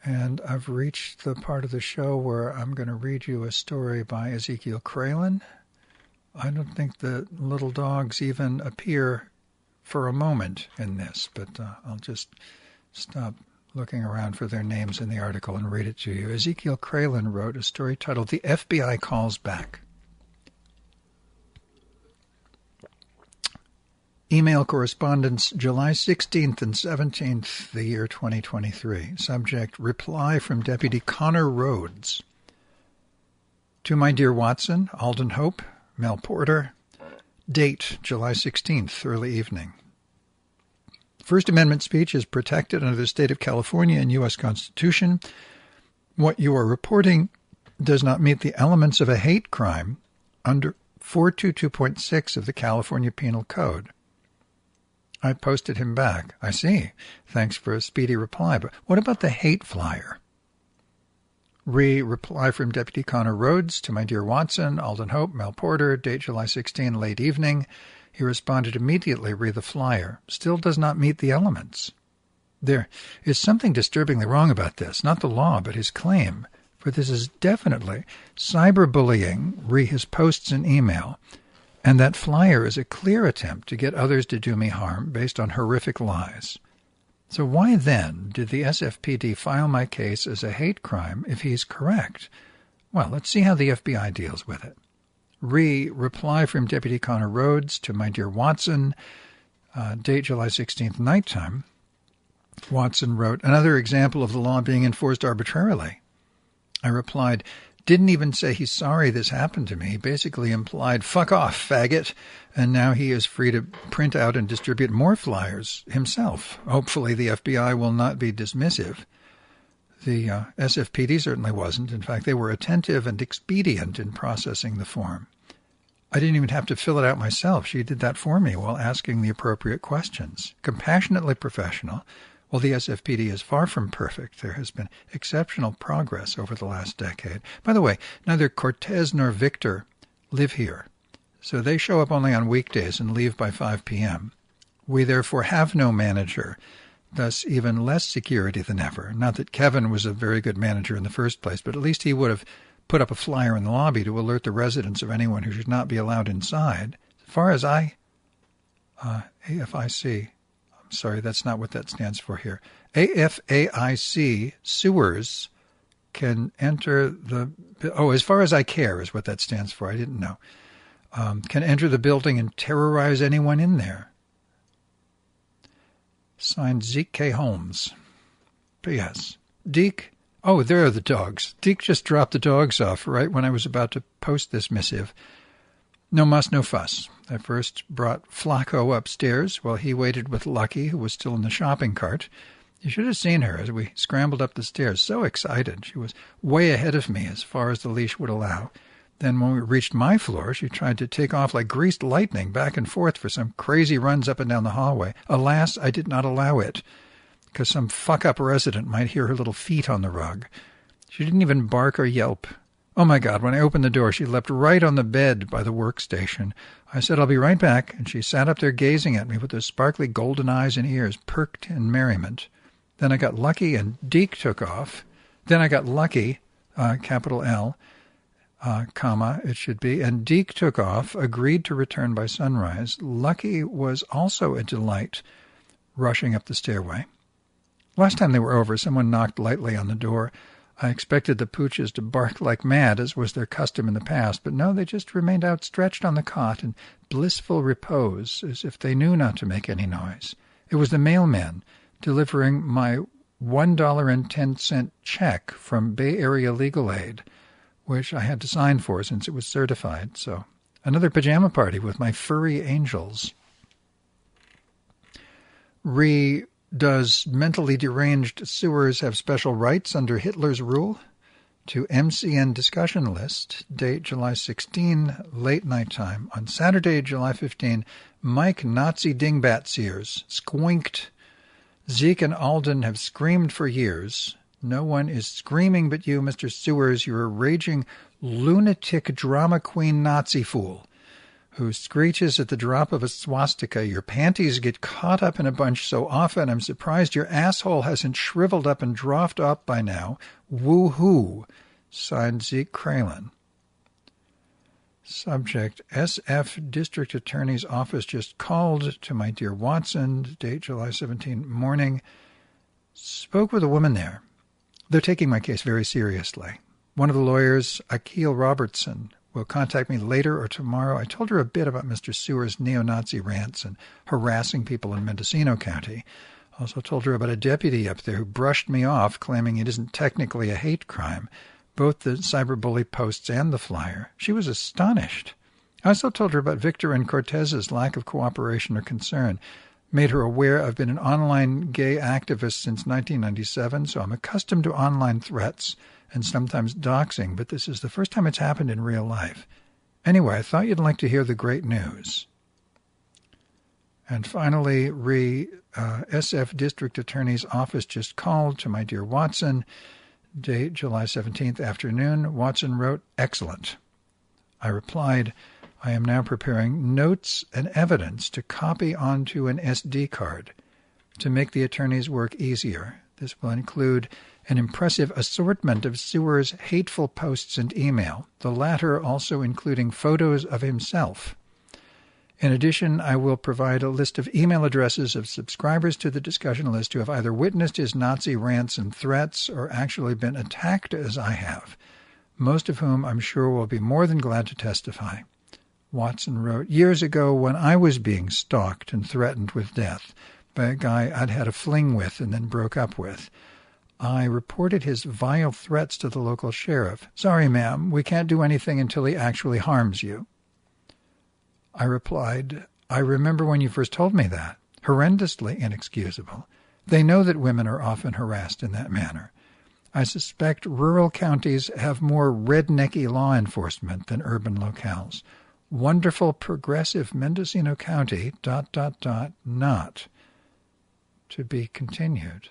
And I've reached the part of the show where I'm going to read you a story by Ezekiel Kralin. I don't think the little dogs even appear for a moment in this, but I'll just stop looking around for their names in the article and read it to you. Ezekiel Kralin wrote a story titled The FBI Calls Back. Email correspondence, July 16th and 17th, the year 2023. Subject, reply from Deputy Connor Rhodes. To my dear Watson, Alden Hope, Mel Porter. Date, July 16th, early evening. First Amendment speech is protected under the state of California and U.S. Constitution. What you are reporting does not meet the elements of a hate crime under 422.6 of the California Penal Code. I posted him back. I see. Thanks for a speedy reply. But what about the hate flyer? Reply from Deputy Connor Rhodes to my dear Watson, Alden Hope, Mel Porter, date July 16, late evening. He responded immediately, read the flyer. Still does not meet the elements. There is something disturbingly wrong about this. Not the law, but his claim. For this is definitely cyberbullying, his posts and email. And that flyer is a clear attempt to get others to do me harm based on horrific lies. So why then did the SFPD file my case as a hate crime if he's correct? Well, let's see how the FBI deals with it. Reply from Deputy Connor Rhodes to my dear Watson, date July 16th, nighttime. Watson wrote, another example of the law being enforced arbitrarily. I replied, didn't even say he's sorry this happened to me. He basically implied, fuck off, faggot. And now he is free to print out and distribute more flyers himself. Hopefully the FBI will not be dismissive. The SFPD certainly wasn't. In fact, they were attentive and expedient in processing the form. I didn't even have to fill it out myself. She did that for me while asking the appropriate questions. Compassionately professional. While the SFPD is far from perfect, there has been exceptional progress over the last decade. By the way, neither Cortez nor Victor live here, so they show up only on weekdays and leave by 5 p.m. We therefore have no manager, thus even less security than ever. Not that Kevin was a very good manager in the first place, but at least he would have put up a flyer in the lobby to alert the residents of anyone who should not be allowed inside. As far as AFIC... Sorry, that's not what that stands for here. AFAIC sewers can enter the... Oh, as far as I care is what that stands for. I didn't know. Can enter the building and terrorize anyone in there. Signed, Zeke K. Holmes. P.S. Deke... Oh, there are the dogs. Deke just dropped the dogs off right when I was about to post this missive. No muss, no fuss. I first brought Flacco upstairs while he waited with Lucky, who was still in the shopping cart. You should have seen her as we scrambled up the stairs, so excited. She was way ahead of me as far as the leash would allow. Then when we reached my floor, she tried to take off like greased lightning back and forth for some crazy runs up and down the hallway. Alas, I did not allow it, because some fuck-up resident might hear her little feet on the rug. She didn't even bark or yelp. Oh, my God, when I opened the door, she leapt right on the bed by the workstation. I said, I'll be right back, and she sat up there gazing at me with those sparkly golden eyes and ears perked in merriment. Then I got lucky, and Deke took off. Then I got lucky, capital L, comma, it should be, and Deke took off, agreed to return by sunrise. Lucky was also a delight, rushing up the stairway. Last time they were over, someone knocked lightly on the door. I expected the pooches to bark like mad, as was their custom in the past, but no, they just remained outstretched on the cot in blissful repose, as if they knew not to make any noise. It was the mailman delivering my $1.10 check from Bay Area Legal Aid, which I had to sign for since it was certified. So another pajama party with my furry angels. Does mentally deranged sewers have special rights under Hitler's rule? To MCN discussion list, date July 16, late night time. On Saturday, July 15, Mike Nazi Dingbat Sears, squinked. Zeke and Alden have screamed for years. No one is screaming but you, Mr. Sewers. You're a raging lunatic drama queen Nazi fool who screeches at the drop of a swastika, "Your panties get caught up in a bunch so often, I'm surprised your asshole hasn't shriveled up and dropped up by now. Woo-hoo." Signed, Zeke Kralin. Subject, SF District Attorney's Office just called to my dear Watson, date July 17 morning. Spoke with a woman there. They're taking my case very seriously. One of the lawyers, Akil Robertson, will contact me later or tomorrow. I told her a bit about Mr. Sewer's neo-Nazi rants and harassing people in Mendocino County. Also told her about a deputy up there who brushed me off, claiming it isn't technically a hate crime, both the cyberbully posts and the flyer. She was astonished. I also told her about Victor and Cortez's lack of cooperation or concern. Made her aware I've been an online gay activist since 1997, so I'm accustomed to online threats and sometimes doxing, but this is the first time it's happened in real life. Anyway, I thought you'd like to hear the great news. And finally, SF District Attorney's Office just called to my dear Watson, date July 17th afternoon. Watson wrote, "Excellent." I replied, "I am now preparing notes and evidence to copy onto an SD card to make the attorney's work easier. This will include an impressive assortment of Sewer's hateful posts and email, the latter also including photos of himself. In addition, I will provide a list of email addresses of subscribers to the discussion list who have either witnessed his Nazi rants and threats or actually been attacked as I have, most of whom I'm sure will be more than glad to testify." Watson wrote, "Years ago when I was being stalked and threatened with death by a guy I'd had a fling with and then broke up with, I reported his vile threats to the local sheriff. 'Sorry, ma'am, we can't do anything until he actually harms you.' I replied, 'I remember when you first told me that. Horrendously inexcusable. They know that women are often harassed in that manner. I suspect rural counties have more rednecky law enforcement than urban locales. Wonderful progressive Mendocino County, ... not to be continued."